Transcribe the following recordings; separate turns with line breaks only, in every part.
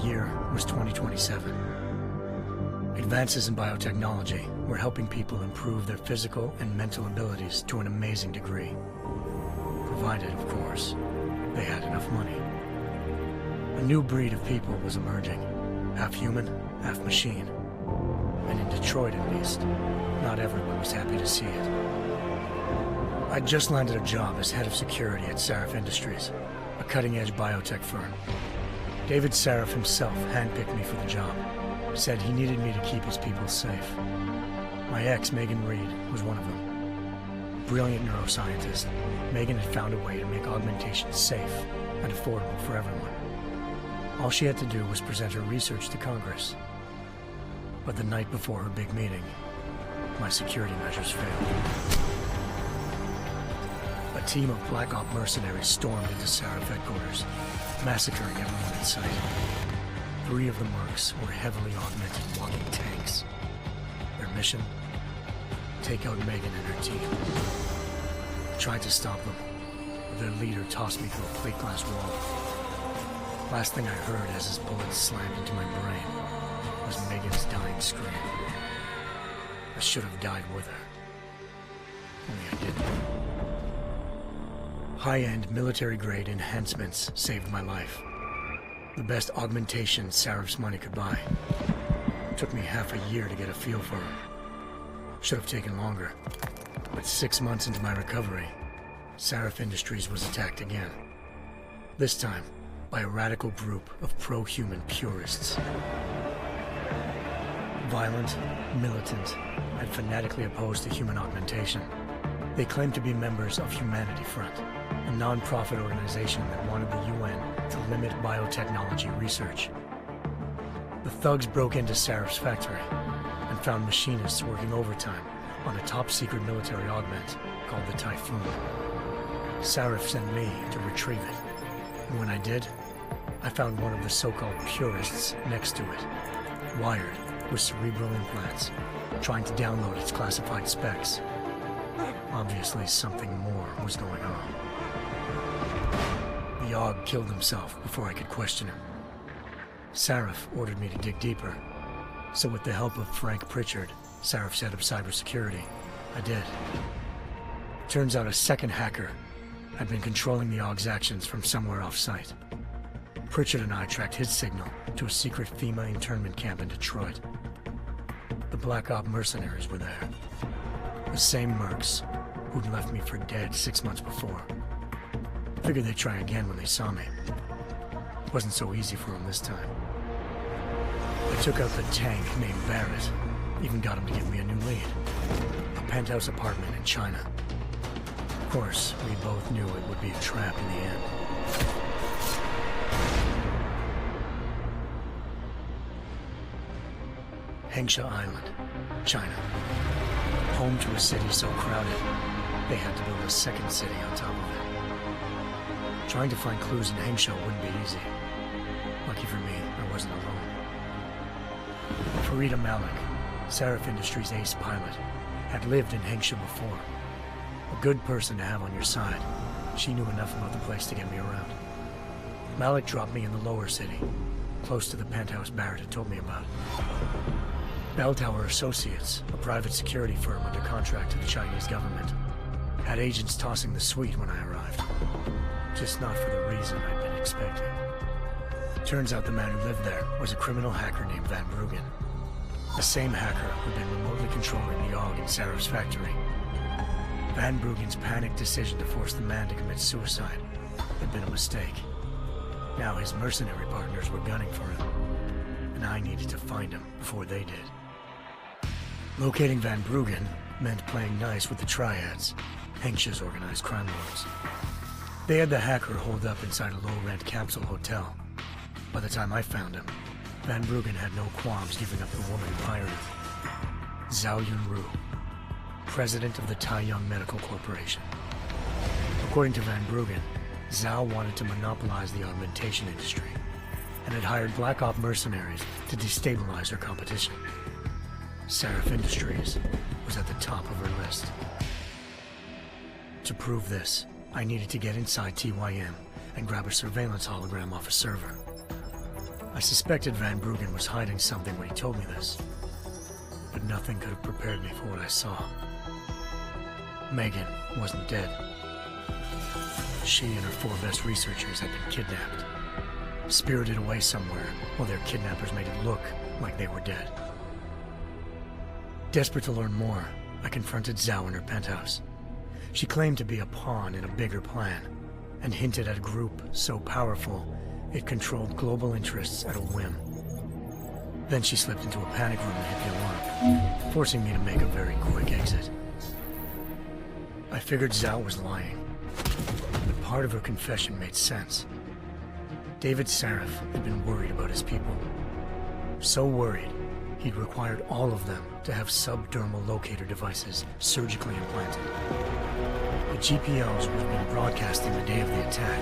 year was 2027. Advances in biotechnology were helping people improve their physical and mental abilities to an amazing degree. Provided, of course, they had enough money. A new breed of people was emerging, half human, half machine. And in Detroit, at least, not everyone was happy to see it. I'd just landed a job as head of security at Sarif Industries, a cutting-edge biotech firm. David Sarif himself handpicked me for the job, said he needed me to keep his people safe. My ex, Megan Reed, was one of them. Brilliant neuroscientist, Megan had found a way to make augmentation safe and affordable for everyone. All she had to do was present her research to Congress. But the night before her big meeting, my security measures failed. A team of Black Op mercenaries stormed into Sarif headquarters, massacring everyone in sight. 3 of the mercs were heavily augmented walking tanks. Their mission? Take out Megan and her team. I tried to stop them, but their leader tossed me through a plate glass wall. Last thing I heard as his bullets slammed into my brain was Megan's dying scream. I should have died with her. Only I didn't. High-end military-grade enhancements saved my life. The best augmentation Sarif's money could buy. It took me half a year to get a feel for her. Should have taken longer. But 6 months into my recovery, Sarif Industries was attacked again. This time, by a radical group of pro-human purists. Violent, militant, and fanatically opposed to human augmentation. They claimed to be members of Humanity Front, a non-profit organization that wanted the UN to limit biotechnology research. The thugs broke into Sarif's factory and found machinists working overtime on a top-secret military augment called the Typhoon. Sarif sent me to retrieve it, and when I did, I found one of the so-called purists next to it, wired with cerebral implants, trying to download its classified specs. Obviously, something more was going on. The AUG killed himself before I could question him. Sarif ordered me to dig deeper, so with the help of Frank Pritchard, Sarif's head of cybersecurity, I did. Turns out a second hacker had been controlling the AUG's actions from somewhere off-site. Pritchard and I tracked his signal to a secret FEMA internment camp in Detroit. The Black Op mercenaries were there. The same mercs who'd left me for dead 6 months before. Figured they'd try again when they saw me. Wasn't so easy for them this time. I took out the tank named Barrett, even got him to give me a new lead. A penthouse apartment in China. Of course, we both knew it would be a trap in the end. Hengsha Island, China. Home to a city so crowded, they had to build a second city on top of it. Trying to find clues in Hengsha wouldn't be easy. Lucky for me, I wasn't alone. Farida Malik, Sarif Industries' ace pilot, had lived in Hengsha before. A good person to have on your side. She knew enough about the place to get me around. Malik dropped me in the lower city, close to the penthouse Barrett had told me about. Bell Tower Associates, a private security firm under contract to the Chinese government, had agents tossing the suite when I arrived. Just not for the reason I'd been expecting. Turns out the man who lived there was a criminal hacker named Van Bruggen. The same hacker who'd been remotely controlling the AUG in Sarif's factory. Van Bruggen's panicked decision to force the man to commit suicide had been a mistake. Now his mercenary partners were gunning for him, and I needed to find him before they did. Locating Van Bruggen meant playing nice with the Triads, Hengsha's organized crime lords. They had the hacker holed up inside a low-rent capsule hotel. By the time I found him, Van Bruggen had no qualms giving up the woman who hired him. Zhao Yunru, president of the Taiyang Medical Corporation. According to Van Bruggen, Zhao wanted to monopolize the augmentation industry and had hired Black Op mercenaries to destabilize her competition. Sarif Industries was at the top of her list. To prove this, I needed to get inside TYM and grab a surveillance hologram off a server. I suspected Van Bruggen was hiding something when he told me this, but nothing could have prepared me for what I saw. Megan wasn't dead. She and her 4 best researchers had been kidnapped, spirited away somewhere while their kidnappers made it look like they were dead. Desperate to learn more, I confronted Zhao in her penthouse. She claimed to be a pawn in a bigger plan, and hinted at a group so powerful it controlled global interests at a whim. Then she slipped into a panic room and hit the alarm, forcing me to make a very quick exit. I figured Zhao was lying, but part of her confession made sense. David Sarif had been worried about his people. So worried, he'd required all of them to have subdermal locator devices surgically implanted. The GPLs would have been broadcasting the day of the attack.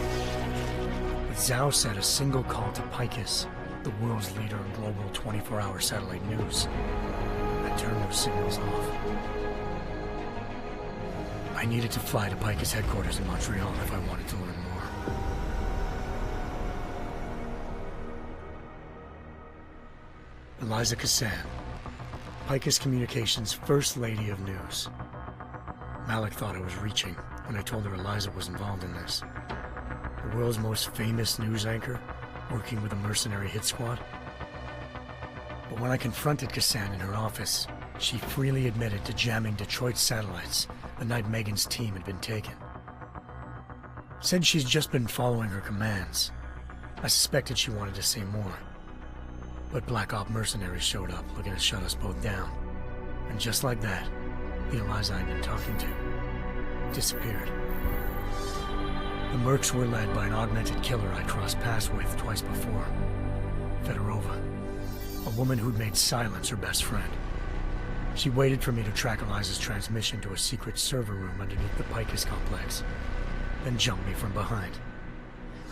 But Zhao said a single call to Picus, the world's leader in global 24-hour satellite news, had turned those signals off. I needed to fly to Picus headquarters in Montreal if I wanted to learn more. Eliza Cassan, Picus Communications' First Lady of News. Malik thought I was reaching when I told her Eliza was involved in this. The world's most famous news anchor, working with a mercenary hit squad. But when I confronted Cassan in her office, she freely admitted to jamming Detroit's satellites the night Megan's team had been taken. Said she's just been following her commands. I suspected she wanted to say more. But Black Op mercenaries showed up looking to shut us both down. And just like that, the Eliza I'd been talking to disappeared. The Mercs were led by an augmented killer I crossed paths with twice before, Fedorova, a woman who'd made silence her best friend. She waited for me to track Eliza's transmission to a secret server room underneath the Picus complex, then jumped me from behind.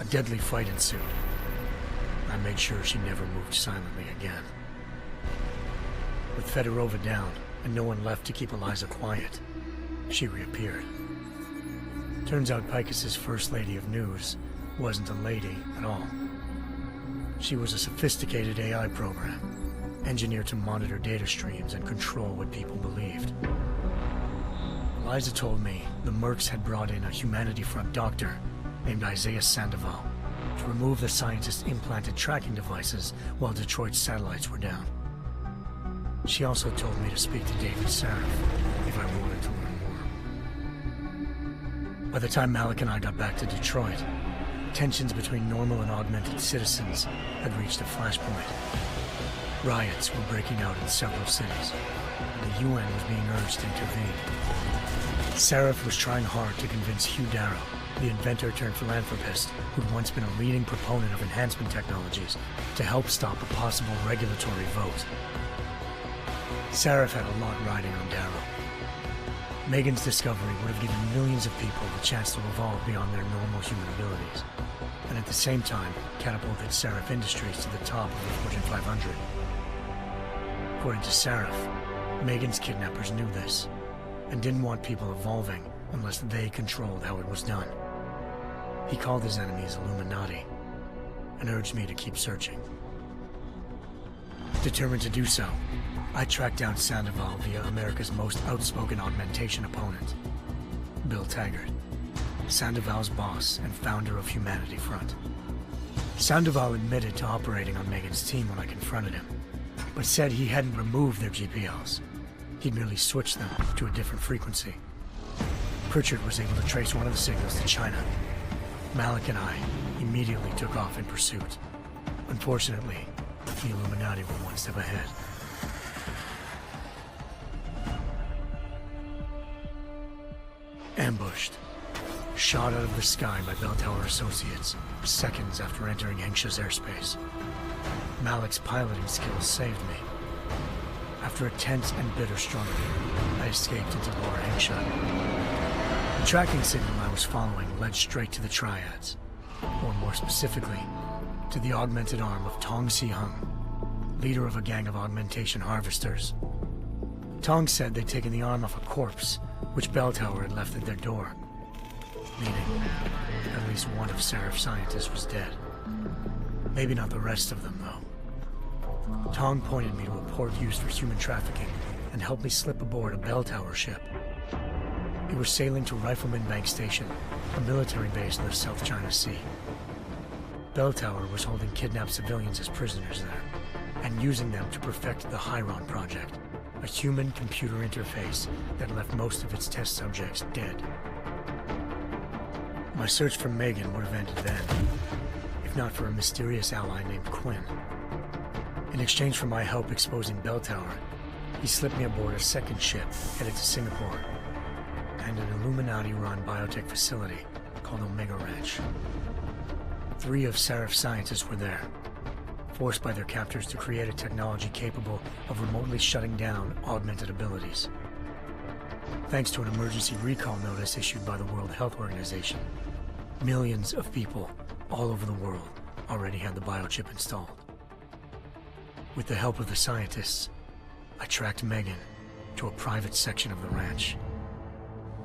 A deadly fight ensued. I made sure she never moved silently again. With Fedorova down, and no one left to keep Eliza quiet, she reappeared. Turns out Picus's First Lady of News wasn't a lady at all. She was a sophisticated AI program, engineered to monitor data streams and control what people believed. Eliza told me the Mercs had brought in a Humanity Front doctor named Isaiah Sandoval to remove the scientist's implanted tracking devices while Detroit's satellites were down. She also told me to speak to David Sarif if I wanted to learn more. By the time Malik and I got back to Detroit, tensions between normal and augmented citizens had reached a flashpoint. Riots were breaking out in several cities, and the UN was being urged to intervene. Sarif was trying hard to convince Hugh Darrow, the inventor turned philanthropist who'd once been a leading proponent of enhancement technologies, to help stop a possible regulatory vote. Sarif had a lot riding on Darrow. Megan's discovery would have given millions of people the chance to evolve beyond their normal human abilities, and at the same time catapulted Sarif Industries to the top of the Fortune 500. According to Sarif, Megan's kidnappers knew this, and didn't want people evolving unless they controlled how it was done. He called his enemies Illuminati, and urged me to keep searching. Determined to do so, I tracked down Sandoval via America's most outspoken augmentation opponent, Bill Taggart, Sandoval's boss and founder of Humanity Front. Sandoval admitted to operating on Megan's team when I confronted him, but said he hadn't removed their GPLs. He'd merely switched them to a different frequency. Pritchard was able to trace one of the signals to China. Malik and I immediately took off in pursuit. Unfortunately, the Illuminati were one step ahead. Ambushed. Shot out of the sky by Bell Tower Associates, seconds after entering Hengsha's airspace. Malik's piloting skills saved me. After a tense and bitter struggle, I escaped into Lower Hengsha. The tracking signal I was following led straight to the Triads, or more specifically, to the augmented arm of Tong Si-hung, leader of a gang of augmentation harvesters. Tong said they'd taken the arm off a corpse, which Bell Tower had left at their door, meaning at least one of Sarif's scientists was dead. Maybe not the rest of them, though. Tong pointed me to a port used for human trafficking and helped me slip aboard a bell tower ship. It was sailing to Rifleman Bank Station, a military base in the South China Sea. Bell Tower was holding kidnapped civilians as prisoners there, and using them to perfect the Chiron Project, a human-computer interface that left most of its test subjects dead. My search for Megan would have ended then, if not for a mysterious ally named Quinn. In exchange for my help exposing Bell Tower, he slipped me aboard a second ship headed to Singapore and an Illuminati-run biotech facility called Omega Ranch. 3 of Serif's scientists were there, forced by their captors to create a technology capable of remotely shutting down augmented abilities. Thanks to an emergency recall notice issued by the World Health Organization, millions of people all over the world already had the biochip installed. With the help of the scientists, I tracked Megan to a private section of the ranch.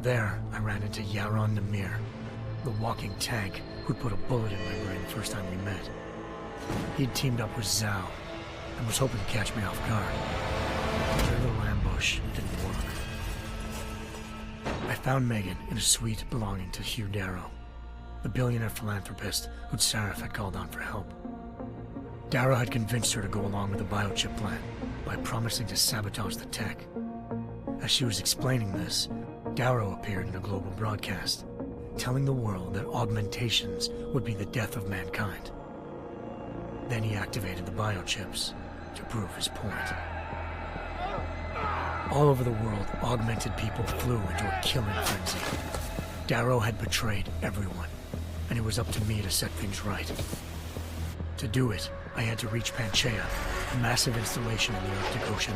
There, I ran into Yaron Namir, the walking tank who'd put a bullet in my brain the first time we met. He'd teamed up with Zhao and was hoping to catch me off guard. Their little ambush didn't work. I found Megan in a suite belonging to Hugh Darrow, the billionaire philanthropist who'd Sarif had called on for help. Darrow had convinced her to go along with the biochip plan by promising to sabotage the tech. As she was explaining this, Darrow appeared in a global broadcast, telling the world that augmentations would be the death of mankind. Then he activated the biochips to prove his point. All over the world, augmented people flew into a killing frenzy. Darrow had betrayed everyone, and it was up to me to set things right. To do it, I had to reach Panchaea, a massive installation in the Arctic Ocean.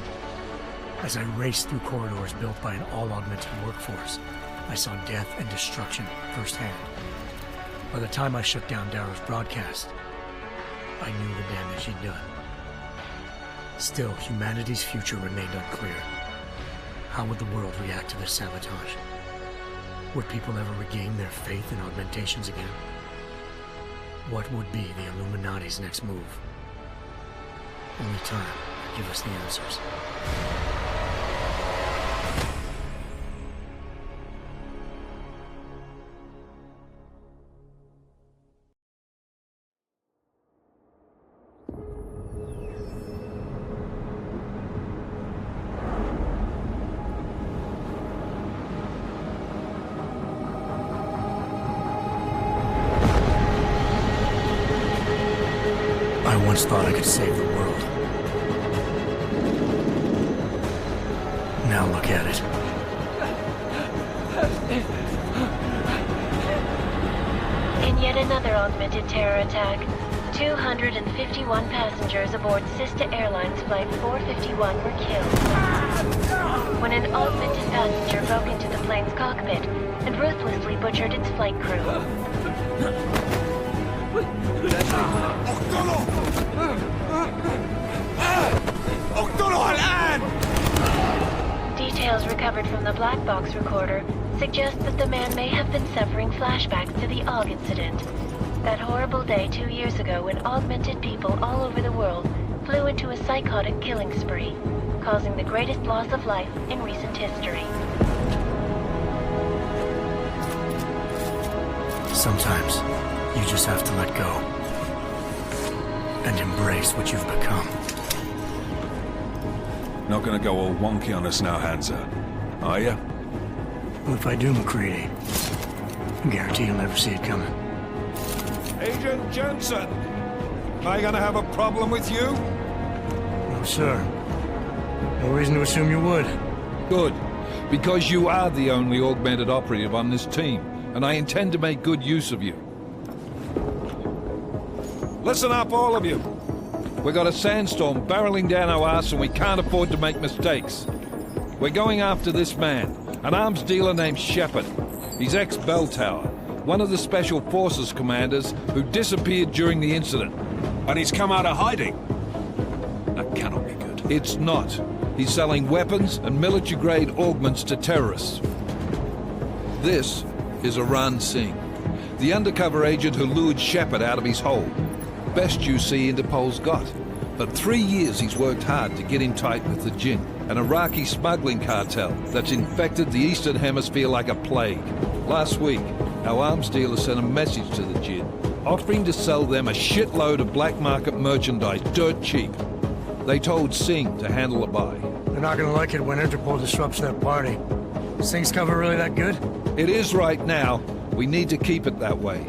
As I raced through corridors built by an all-augmented workforce, I saw death and destruction firsthand. By the time I shut down Darrow's broadcast, I knew the damage he'd done. Still, humanity's future remained unclear. How would the world react to this sabotage? Would people ever regain their faith in augmentations again? What would be the Illuminati's next move? Only time could give us the answers. I once thought I could save the world. Now look at it.
In yet another augmented terror attack, 251 passengers aboard Sister Airlines Flight 451 were killed when an augmented passenger broke into the plane's cockpit and ruthlessly butchered its flight crew. Details recovered from the black box recorder suggest that the man may have been suffering flashbacks to the AUG incident. That horrible day 2 years ago when augmented people all over the world flew into a psychotic killing spree, causing the greatest loss of life in recent history.
Sometimes, you just have to let go and embrace what you've become.
Not gonna go all wonky on us now, Hansa, are ya?
Well, if I do, McCready, I guarantee you'll never see it coming.
Agent Jensen! Am I gonna have a problem with you?
No, sir. No reason to assume you would.
Good. Because you are the only augmented operative on this team, and I intend to make good use of you.
Listen up, all of you.
We got a sandstorm barreling down our arse and we can't afford to make mistakes. We're going after this man, an arms dealer named Shepard. He's ex-Bell Tower, one of the Special Forces commanders who disappeared during the incident.
And he's come out of hiding. That cannot be good.
It's not. He's selling weapons and military-grade augments to terrorists. This is Aran Singh, the undercover agent who lured Shepard out of his hole. Best you see Interpol's got. For 3 years he's worked hard to get in tight with the Jinn, an Iraqi smuggling cartel that's infected the Eastern Hemisphere like a plague. Last week, our arms dealer sent a message to the Jinn, offering to sell them a shitload of black market merchandise dirt cheap. They told Singh to handle the buy.
They're not gonna like it when Interpol disrupts their party. Is Singh's cover really that good?
It is right now. We need to keep it that way.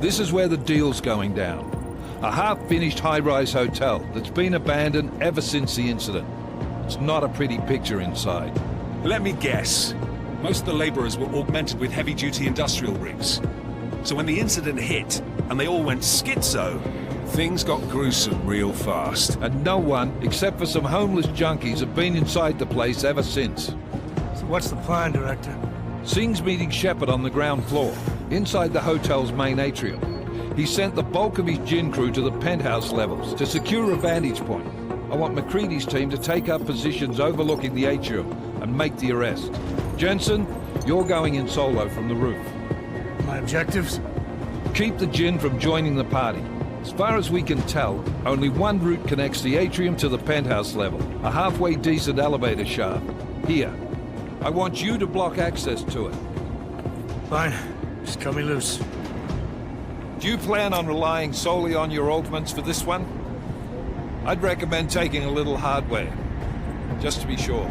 This is where the deal's going down. A half-finished high-rise hotel that's been abandoned ever since the incident. It's not a pretty picture inside.
Let me guess. Most of the laborers were augmented with heavy-duty industrial rigs. So when the incident hit, and they all went schizo, things got gruesome real fast.
And no one, except for some homeless junkies, have been inside the place ever since.
So what's the plan, Director?
Singh's meeting Shepard on the ground floor, inside the hotel's main atrium. He sent the bulk of his Jinn crew to the penthouse levels to secure a vantage point. I want McCready's team to take up positions overlooking the atrium and make the arrest. Jensen, you're going in solo from the roof.
My objectives?
Keep the Jinn from joining the party. As far as we can tell, only one route connects the atrium to the penthouse level, a halfway decent elevator shaft. Here. I want you to block access to it.
Fine. Just cut me loose.
Do you plan on relying solely on your augments for this one? I'd recommend taking a little hardware, just to be sure.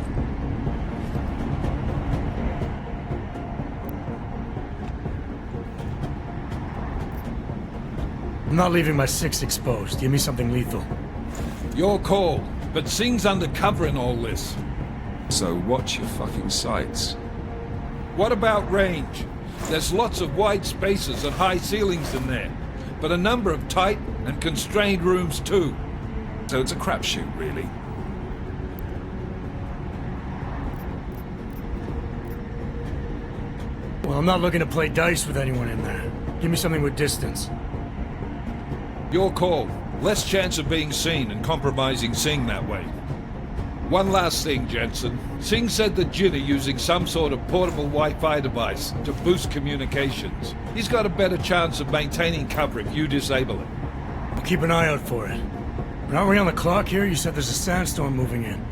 I'm not leaving my six exposed. Give me something lethal.
Your call, but Singh's undercover in all this.
So watch your fucking sights.
What about range? There's lots of wide spaces and high ceilings in there, but a number of tight and constrained rooms too.
So it's a crapshoot, really.
Well, I'm not looking to play dice with anyone in there. Give me something with distance.
Your call. Less chance of being seen and compromising Singh that way. One last thing, Jensen. Singh said the Jinn are using some sort of portable Wi-Fi device to boost communications. He's got a better chance of maintaining cover if you disable it.
I'll keep an eye out for it. But aren't we on the clock here? You said there's a sandstorm moving in.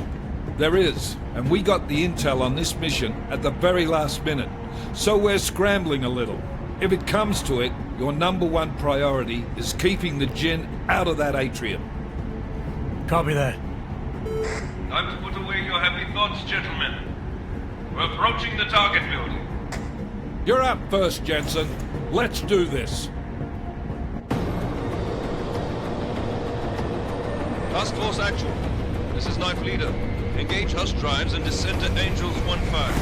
There is, and we got the intel on this mission at the very last minute. So we're scrambling a little. If it comes to it, your #1 priority is keeping the Jinn out of that atrium.
Copy that.
Time to put away your happy thoughts, gentlemen. We're approaching the target building.
You're up first, Jensen. Let's do this.
Task Force Actual. This is Knife Leader. Engage Hush drives and descend to Angels 1-5.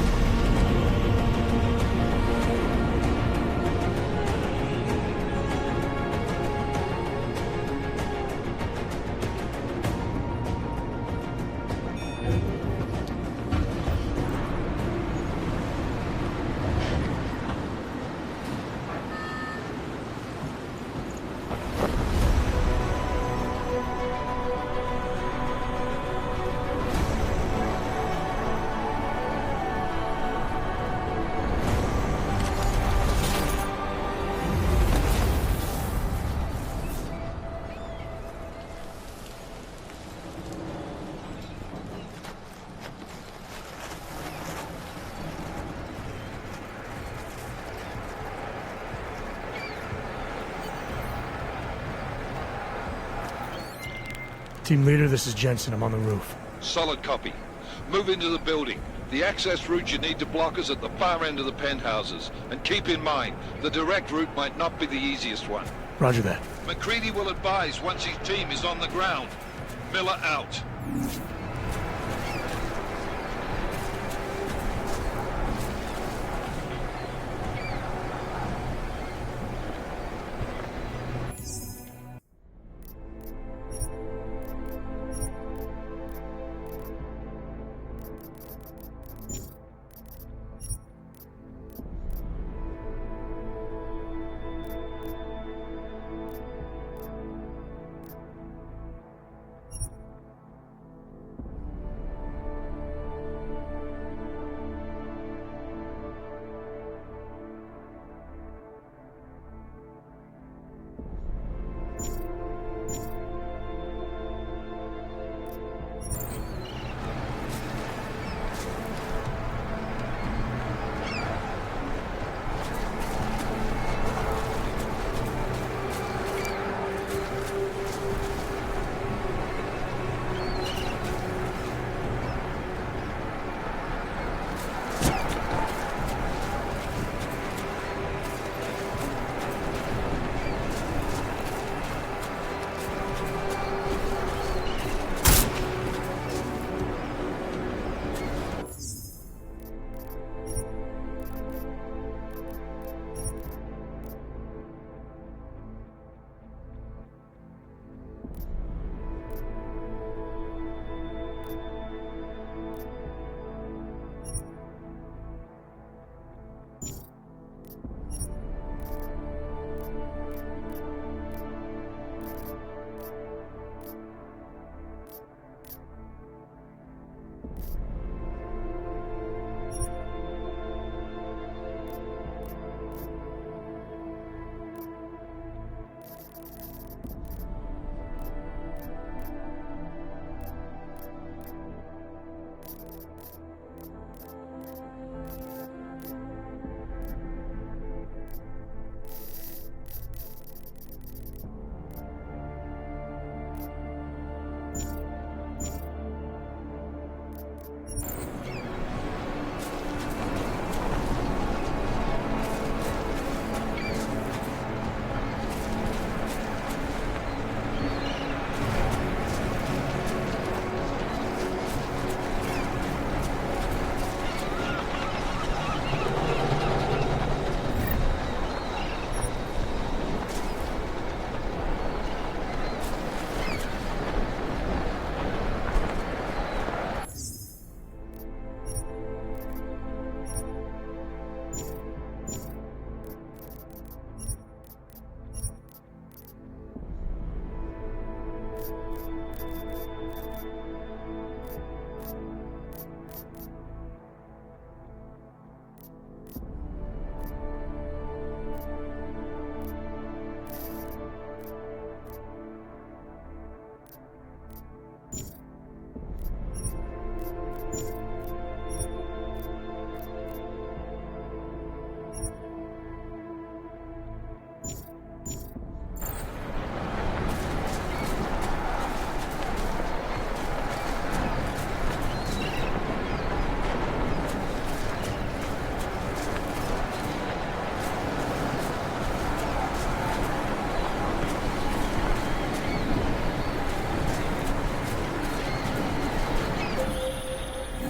Team leader, this is Jensen. I'm on the roof.
Solid copy. Move into the building. The access route you need to block is at the far end of the penthouses. And keep in mind, the direct route might not be the easiest one.
Roger that.
McCready will advise once his team is on the ground. Miller out.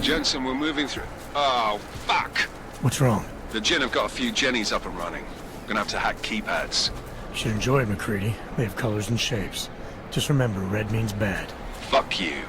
Jensen, we're moving through... Oh, fuck!
What's wrong?
The Jinn have got a few Jennies up and running. Gonna have to hack keypads.
You should enjoy it, McCready. They have colors and shapes. Just remember, red means bad.
Fuck you.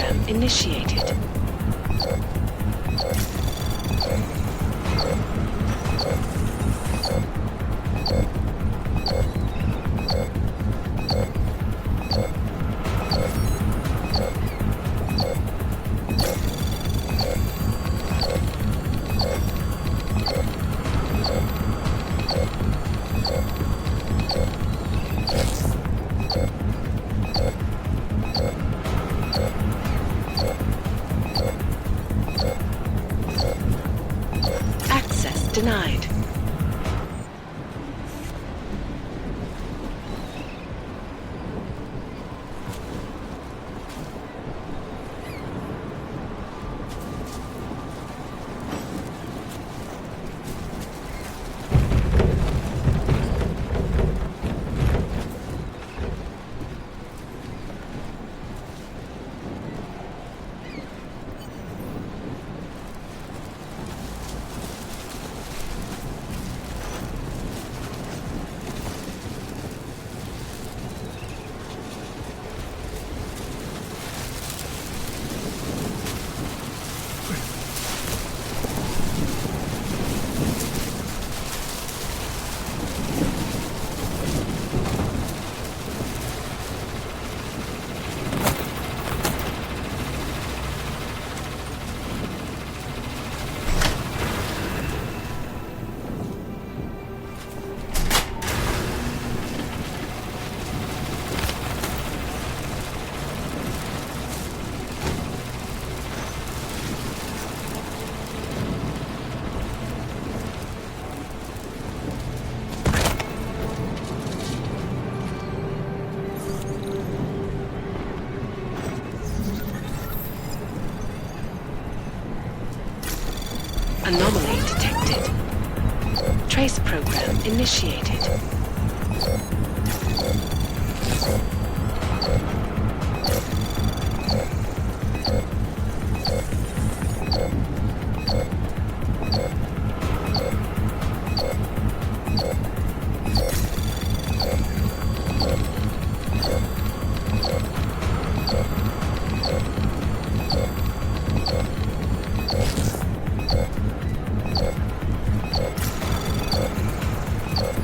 program initiated. Access denied. Anomaly detected. Trace program initiated.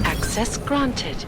Access granted.